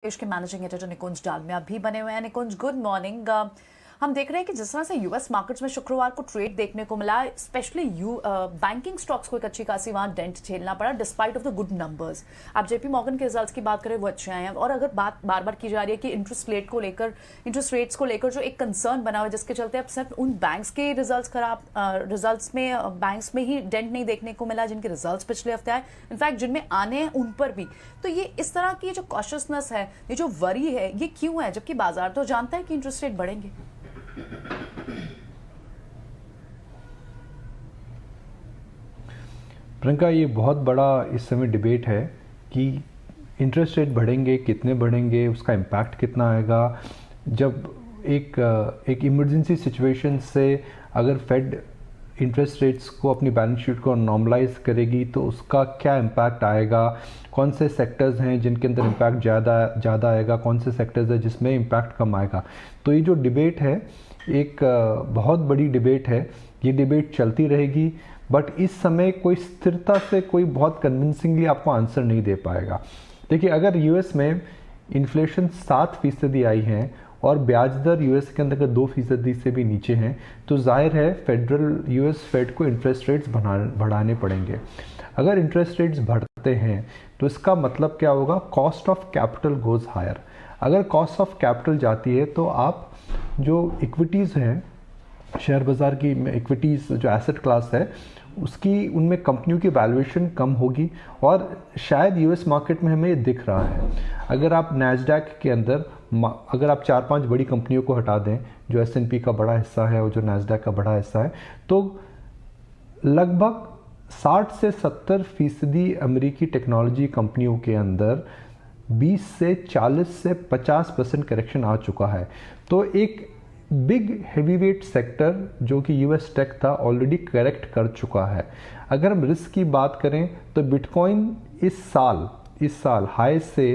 देश के managing editor निकुंज डालमिया भी बने हुए हैं। निकुंज, गुड मॉर्निंग। हम देख रहे हैं कि जिस तरह से यूएस मार्केट्स में शुक्रवार को ट्रेड देखने को मिला, स्पेशली बैंकिंग स्टॉक्स को एक अच्छी खासी वहां डेंट झेलना पड़ा despite of the good numbers. आप जेपी मॉर्गन के रिजल्ट्स की बात करें, वो अच्छे आए हैं। और अगर बात बार बार की जा रही है कि इंटरेस्ट रेट्स को लेकर जो एक कंसर्न बना हुआ है, जिसके चलते अब सिर्फ उन बैंक्स के रिजल्ट्स में बैंक्स में ही डेंट नहीं देखने को मिला जिनके रिजल्ट्स पिछले हफ्ते आए, इनफैक्ट जिनमें आने हैं उन पर भी। तो ये इस तरह की जो कॉशियसनेस है, ये जो वरी है, ये क्यों है, जबकि बाजार तो जानता है कि इंटरेस्ट रेट बढ़ेंगे? प्रियंका, ये बहुत बड़ा इस समय डिबेट है कि इंटरेस्ट रेट बढ़ेंगे, कितने बढ़ेंगे, उसका इम्पैक्ट कितना आएगा। जब एक इमरजेंसी सिचुएशन से अगर फेड इंटरेस्ट रेट्स को अपनी बैलेंस शीट को नॉर्मलाइज करेगी तो उसका क्या इम्पैक्ट आएगा, कौन से सेक्टर्स हैं जिनके अंदर इम्पैक्ट ज़्यादा आएगा, कौन से सेक्टर्स हैं जिसमें इम्पैक्ट कम आएगा। तो ये जो डिबेट है एक बहुत बड़ी डिबेट है। ये डिबेट चलती रहेगी, बट इस समय कोई स्थिरता से कोई बहुत कन्विंसिंगली आपको आंसर नहीं दे पाएगा। देखिए, अगर यूएस में इन्फ्लेशन 7% आई है और ब्याज दर यूएस के अंदर अगर 2% से भी नीचे हैं, तो जाहिर है फेडरल यूएस फेड को इंटरेस्ट रेट्स बढ़ाने पड़ेंगे। अगर इंटरेस्ट रेट्स बढ़ते हैं तो इसका मतलब क्या होगा? Cost of capital goes higher. अगर कॉस्ट ऑफ कैपिटल जाती है तो आप जो इक्विटीज़ हैं, शेयर बाज़ार की इक्विटीज़ जो एसेट क्लास है, उसकी उनमें कंपनियों की वैल्यूएशन कम होगी। और शायद यूएस मार्केट में हमें ये दिख रहा है। अगर आप नैस्डैक के अंदर अगर आप 4-5 बड़ी कंपनियों को हटा दें, जो एस&पी का बड़ा हिस्सा है और जो नैस्डैक का बड़ा हिस्सा है, तो लगभग 60 से 70% अमेरिकी टेक्नोलॉजी कंपनियों के अंदर 20 से 40 से 50% करेक्शन आ चुका है। तो एक बिग हेवीवेट सेक्टर जो कि यूएस टेक था ऑलरेडी करेक्ट कर चुका है। अगर हम रिस्क की बात करें तो बिटकॉइन इस साल हाई से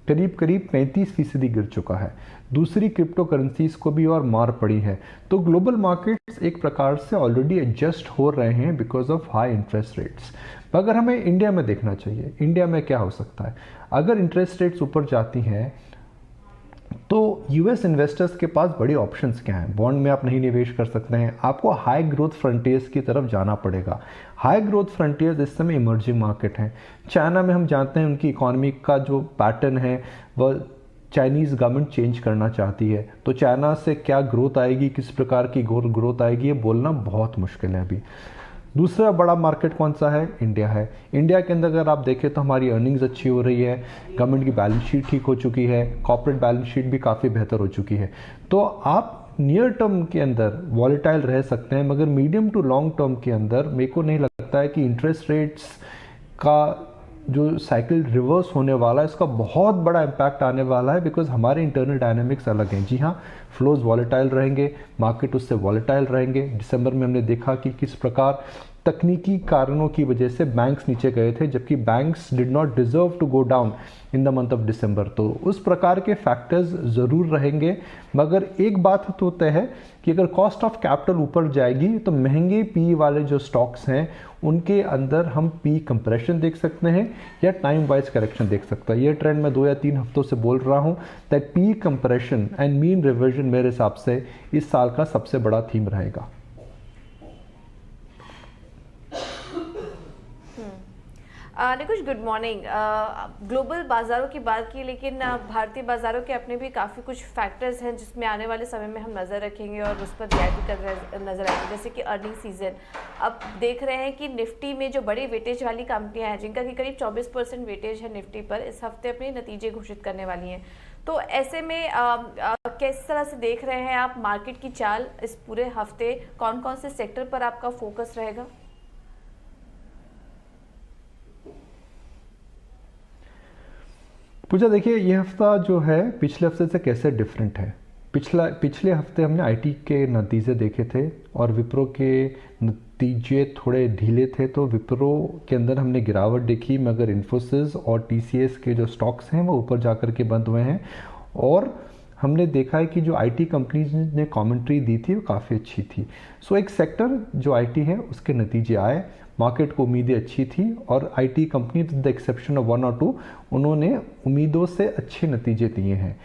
करीब 35% गिर चुका है। दूसरी क्रिप्टो करेंसीज को भी और मार पड़ी है। तो ग्लोबल मार्केट्स एक प्रकार से ऑलरेडी एडजस्ट हो रहे हैं because of high interest rates. अगर हमें इंडिया में देखना चाहिए, इंडिया में क्या हो सकता है? अगर इंटरेस्ट रेट्स ऊपर जाती हैं तो यूएस इन्वेस्टर्स के पास बड़े ऑप्शंस क्या हैं? बॉन्ड में आप नहीं निवेश कर सकते हैं, आपको हाई ग्रोथ फ्रंटियर्स की तरफ जाना पड़ेगा। हाई ग्रोथ फ्रंटियर्स इस समय इमर्जिंग मार्केट हैं। चाइना में हम जानते हैं उनकी इकोनॉमी का जो पैटर्न है वह चाइनीज़ गवर्नमेंट चेंज करना चाहती है। तो चाइना से क्या ग्रोथ आएगी, किस प्रकार की ग्रोथ आएगी, ये बोलना बहुत मुश्किल है अभी। दूसरा बड़ा मार्केट कौन सा है? इंडिया है। इंडिया के अंदर अगर आप देखें तो हमारी अर्निंग्स अच्छी हो रही है, गवर्नमेंट की बैलेंस शीट ठीक हो चुकी है, कॉर्पोरेट बैलेंस शीट भी काफ़ी बेहतर हो चुकी है। तो आप नियर टर्म के अंदर वॉलेटाइल रह सकते हैं, मगर मीडियम टू लॉन्ग टर्म के अंदर मेरे को नहीं लगता है कि इंटरेस्ट रेट्स का जो साइकिल रिवर्स होने वाला है, इसका बहुत बड़ा इम्पैक्ट आने वाला है। बिकॉज हमारे इंटरनल डायनामिक्स अलग हैं। जी हाँ, फ्लोज वॉलेटाइल रहेंगे, मार्केट उससे वॉलेटाइल रहेंगे। दिसंबर में हमने देखा कि किस प्रकार तकनीकी कारणों की वजह से बैंक्स नीचे गए थे, जबकि banks did not deserve to go down in the month of December. तो उस प्रकार के फैक्टर्स ज़रूर रहेंगे। मगर एक बात तो तय है कि अगर कॉस्ट ऑफ कैपिटल ऊपर जाएगी तो महंगे पी वाले जो स्टॉक्स हैं उनके अंदर हम पी कंप्रेशन देख सकते हैं या टाइम वाइज करेक्शन देख सकते हैं। ये ट्रेंड मैं 2 या 3 हफ्तों से बोल रहा हूँ that P compression and mean reversion मेरे हिसाब से इस साल का सबसे बड़ा थीम रहेगा। निकुंज, गुड मॉर्निंग। ग्लोबल बाज़ारों की बात की, लेकिन भारतीय बाज़ारों के अपने भी काफ़ी कुछ फैक्टर्स हैं जिसमें आने वाले समय में हम नज़र रखेंगे और उस पर रियायती कर नज़र आएंगे। जैसे कि अर्निंग सीजन, अब देख रहे हैं कि निफ्टी में जो बड़ी वेटेज वाली कंपनियां हैं जिनका कि करीब 24% वेटेज है निफ्टी पर, इस हफ्ते अपने नतीजे घोषित करने वाली हैं। तो ऐसे में किस तरह से देख रहे हैं आप मार्केट की चाल इस पूरे हफ्ते? कौन कौन से सेक्टर पर आपका फोकस रहेगा? पूजा, देखिए ये हफ्ता जो है पिछले हफ्ते से कैसे डिफरेंट है। पिछले हफ्ते हमने आईटी के नतीजे देखे थे और विप्रो के नतीजे थोड़े ढीले थे, तो विप्रो के अंदर हमने गिरावट देखी, मगर इन्फोसिस और टीसीएस के जो स्टॉक्स हैं वो ऊपर जाकर के बंद हुए हैं। और हमने देखा है कि जो आईटी कंपनीज ने कमेंट्री दी थी वो काफ़ी अच्छी थी। सो एक सेक्टर जो आईटी है उसके नतीजे आए, मार्केट को उम्मीदें अच्छी थी और IT company with the exception of 1 और 2 उन्होंने उम्मीदों से अच्छे नतीजे दिए हैं।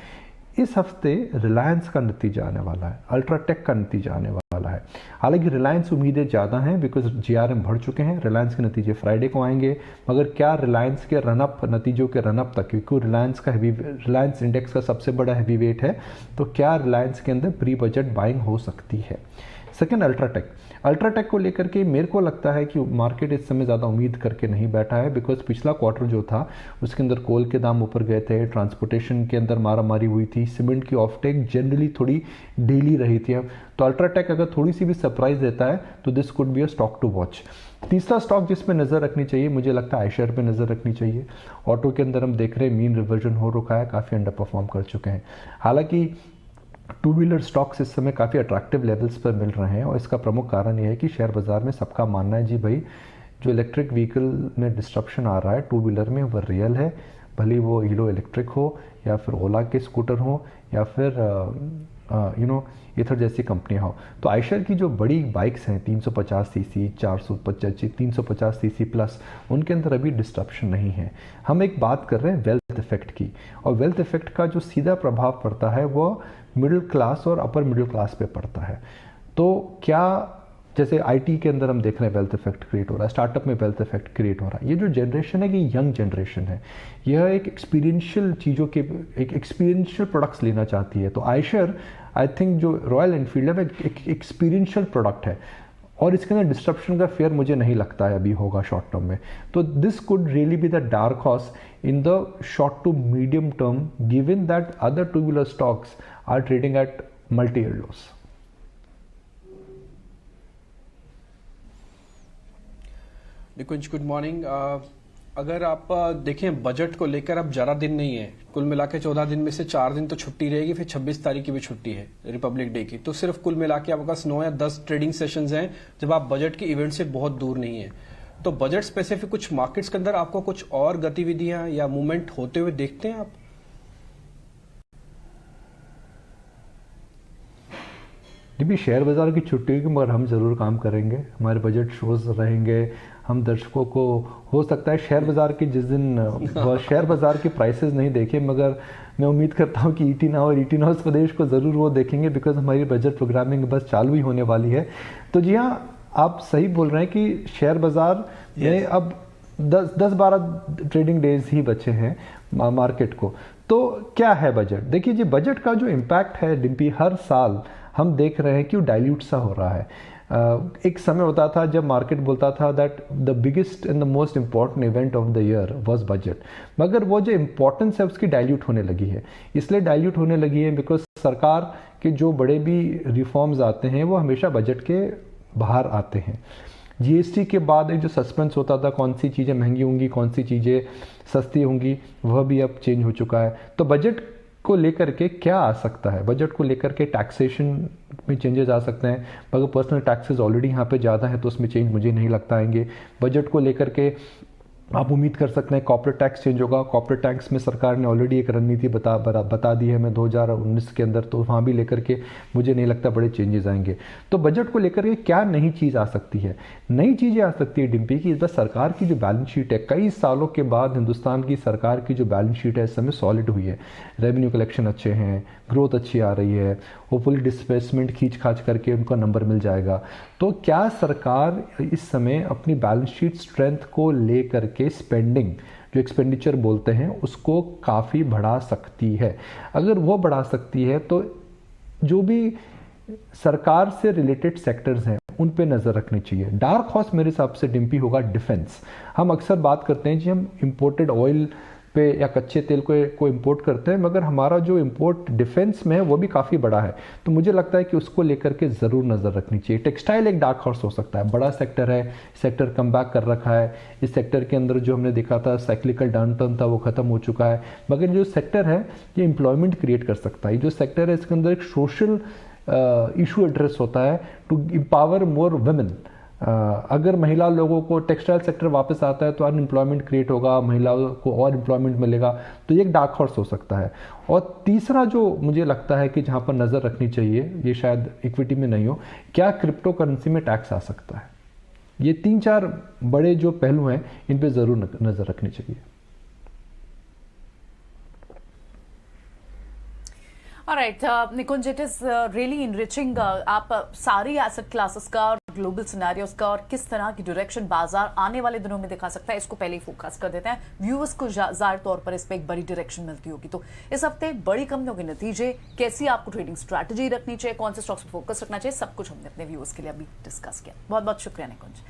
इस हफ्ते रिलायंस का नतीजा आने वाला है, अल्ट्राटेक का नतीजा आने वाला है। हालांकि रिलायंस उम्मीदें ज़्यादा हैं बिकॉज जीआरएम बढ़ चुके हैं। रिलायंस के नतीजे फ्राइडे को आएंगे, मगर क्या रिलायंस के रनअप नतीजों के रनअप तक, क्योंकि रिलायंस इंडेक्स का सबसे बड़ा हैवी वेट है, तो क्या रिलायंस के अंदर प्री बजट बाइंग हो सकती है। सेकेंड, अल्ट्राटेक को लेकर के मेरे को लगता है कि मार्केट इस समय ज़्यादा उम्मीद करके नहीं बैठा है बिकॉज पिछला क्वार्टर जो था उसके अंदर कोल के दाम ऊपर गए थे, ट्रांसपोर्टेशन के अंदर मारामारी हुई थी, सीमेंट की ऑफटेक जनरली थोड़ी डेली रही थी। तो अल्ट्राटेक अगर थोड़ी सी भी सरप्राइज देता है तो this could be a stock to watch. तीसरा स्टॉक जिस पे नज़र रखनी चाहिए मुझे लगता है आईशर पे नज़र रखनी चाहिए। ऑटो के अंदर हम देख रहे हैं मीन रिवर्जन हो रखा है, काफ़ी अंडर परफॉर्म कर चुके हैं। हालांकि टू व्हीलर स्टॉक्स इस समय काफ़ी अट्रैक्टिव लेवल्स पर मिल रहे हैं और इसका प्रमुख कारण यह है कि शेयर बाज़ार में सबका मानना है जी भाई जो इलेक्ट्रिक व्हीकल में डिस्ट्रप्शन आ रहा है टू व्हीलर में वो रियल है, भले वो हीलो इलेक्ट्रिक हो या फिर ओला के स्कूटर हो या फिर इथर जैसी कंपनियाँ हो। तो आयशर की जो बड़ी बाइक्स हैं 350 सीसी 350 सीसी प्लस, उनके अंदर अभी डिस्ट्रप्शन नहीं है। हम एक बात कर रहे हैं वेल्थ इफेक्ट की, और वेल्थ इफेक्ट का जो सीधा प्रभाव पड़ता है वो मिडिल क्लास और अपर मिडिल क्लास पे पड़ता है। तो क्या जैसे आईटी के अंदर हम देख रहे हैं वेल्थ इफेक्ट क्रिएट हो रहा है, स्टार्टअप में वेल्थ इफेक्ट क्रिएट हो रहा है। ये जो जनरेशन है कि यंग जनरेशन है, यह एक एक्सपीरियंशियल चीज़ों के एक एक्सपीरियंशियल प्रोडक्ट्स लेना चाहती है। तो आयशर आई थिंक जो रॉयल एनफील्ड है वो एक एक्सपीरियंशियल प्रोडक्ट है और इसके अंदर डिस्ट्रप्शन का फेयर मुझे नहीं लगता है अभी होगा शॉर्ट टर्म में। तो this could really be the dark horse in the short to medium term given that other two wheeler stocks are trading at multi-year lows. Nikunj good morning. अगर आप देखें बजट को लेकर अब ज़्यादा दिन नहीं है, कुल मिला के 14 दिन में से 4 दिन तो छुट्टी रहेगी, फिर 26 तारीख की भी छुट्टी है रिपब्लिक डे की। तो सिर्फ कुल मिला के आपके पास 9 या 10 ट्रेडिंग सेशंस हैं जब आप बजट के इवेंट से बहुत दूर नहीं है। तो बजट स्पेसिफिक कुछ मार्केट्स के अंदर आपको कुछ और गतिविधियां या मूवमेंट होते हुए देखते हैं आप? भी शेयर बाज़ार की छुट्टी होगी मगर हम ज़रूर काम करेंगे, हमारे बजट शोज रहेंगे। हम दर्शकों को हो सकता है शेयर बाज़ार के जिस दिन शेयर बाज़ार के प्राइसेस नहीं देखे, मगर मैं उम्मीद करता हूँ कि ईटी नाउ और ईटी न्यूज़ प्रदेश को ज़रूर वो देखेंगे बिकॉज हमारी बजट प्रोग्रामिंग बस चालू ही होने वाली है। तो जी हाँ, आप सही बोल रहे हैं कि शेयर बाज़ार में अब 10-12 ट्रेडिंग डेज ही बचे हैं मार्केट को। तो क्या है बजट? देखिए जी, बजट का जो इम्पैक्ट है डिम्पी, हर साल हम देख रहे हैं कि वो डाइल्यूट सा हो रहा है। एक समय होता था जब मार्केट बोलता था that the biggest and the most important event of the year was budget, मगर वो जो इम्पोर्टेंस है उसकी डाइल्यूट होने लगी है। इसलिए डाइल्यूट होने लगी है बिकॉज सरकार के जो बड़े भी रिफॉर्म्स आते हैं वो हमेशा बजट के बाहर आते हैं। जीएसटी के बाद एक जो सस्पेंस होता था कौन सी चीज़ें महंगी होंगी कौन सी चीज़ें सस्ती होंगी, वह भी अब चेंज हो चुका है। तो बजट को लेकर के क्या आ सकता है? बजट को लेकर के टैक्सेशन में चेंजेस आ सकते हैं, मगर पर्सनल टैक्सेस ऑलरेडी यहाँ पे ज़्यादा है तो उसमें चेंज मुझे नहीं लगता आएंगे। बजट को लेकर के आप उम्मीद कर सकते हैं कॉर्पोरेट टैक्स चेंज होगा। कॉर्पोरेट टैक्स में सरकार ने ऑलरेडी एक रणनीति बता दी है हमें 2019 के अंदर, तो वहाँ भी लेकर के मुझे नहीं लगता बड़े चेंजेस आएंगे। तो बजट को लेकर के क्या नई चीज़ आ सकती है? नई चीज़ें आ सकती है डिम्पी की, इस बार सरकार की जो बैलेंस शीट है, कई सालों के बाद हिंदुस्तान की सरकार की जो बैलेंस शीट है इस समय सॉलिड हुई है। रेवेन्यू कलेक्शन अच्छे हैं, ग्रोथ अच्छी आ रही है, होपफुली डिस्प्लेसमेंट खींच खाच करके उनका नंबर मिल जाएगा। तो क्या सरकार इस समय अपनी बैलेंस शीट स्ट्रेंथ को लेकर के स्पेंडिंग जो एक्सपेंडिचर बोलते हैं उसको काफ़ी बढ़ा सकती है? अगर वो बढ़ा सकती है तो जो भी सरकार से रिलेटेड सेक्टर्स हैं उन पे नज़र रखनी चाहिए। डार्क हॉर्स मेरे हिसाब से डिम्पी होगा डिफेंस। हम अक्सर बात करते हैं कि हम इंपोर्टेड ऑयल पे या कच्चे तेल को इंपोर्ट करते हैं, मगर हमारा जो इंपोर्ट डिफेंस में है वो भी काफ़ी बड़ा है। तो मुझे लगता है कि उसको लेकर के ज़रूर नज़र रखनी चाहिए। टेक्सटाइल एक डार्क हॉर्स हो सकता है, बड़ा सेक्टर है, सेक्टर कम बैक कर रखा है। इस सेक्टर के अंदर जो हमने देखा था साइक्लिकल डाउनटर्न था वो ख़त्म हो चुका है, मगर जो सेक्टर है ये एम्प्लॉयमेंट क्रिएट कर सकता है। जो सेक्टर है इसके अंदर एक सोशल इशू एड्रेस होता है टू एम्पावर मोर वुमेन अगर महिला लोगों को टेक्सटाइल सेक्टर वापस आता है तो अनएम्प्लॉयमेंट क्रिएट होगा, महिलाओं को और एम्प्लॉयमेंट मिलेगा, तो ये एक डार्क हॉर्स हो सकता है। और तीसरा जो मुझे लगता है कि जहाँ पर नज़र रखनी चाहिए, ये शायद इक्विटी में नहीं हो, क्या क्रिप्टो करेंसी में टैक्स आ सकता है। ये 3-4 बड़े जो पहलू हैं इन पे ज़रूर नज़र रखनी चाहिए। Alright Nikunj, it is really enriching. आप सारी एसेट क्लासेस का और ग्लोबल सिनेरियोस का और किस तरह की डायरेक्शन बाजार आने वाले दिनों में दिखा सकता है, इसको पहले ही फोकस कर देते हैं। व्यूअर्स को जाहिर तौर पर इस पर एक बड़ी डायरेक्शन मिलती होगी। तो इस हफ्ते बड़ी कंपनियों के नतीजे, कैसी आपको ट्रेडिंग स्ट्रैटेजी रखनी चाहिए, कौन से स्टॉक्स पर फोकस रखना चाहिए, सब कुछ हमने अपने व्यूअर्स के लिए अभी डिस्कस किया। बहुत बहुत शुक्रिया निकुंज।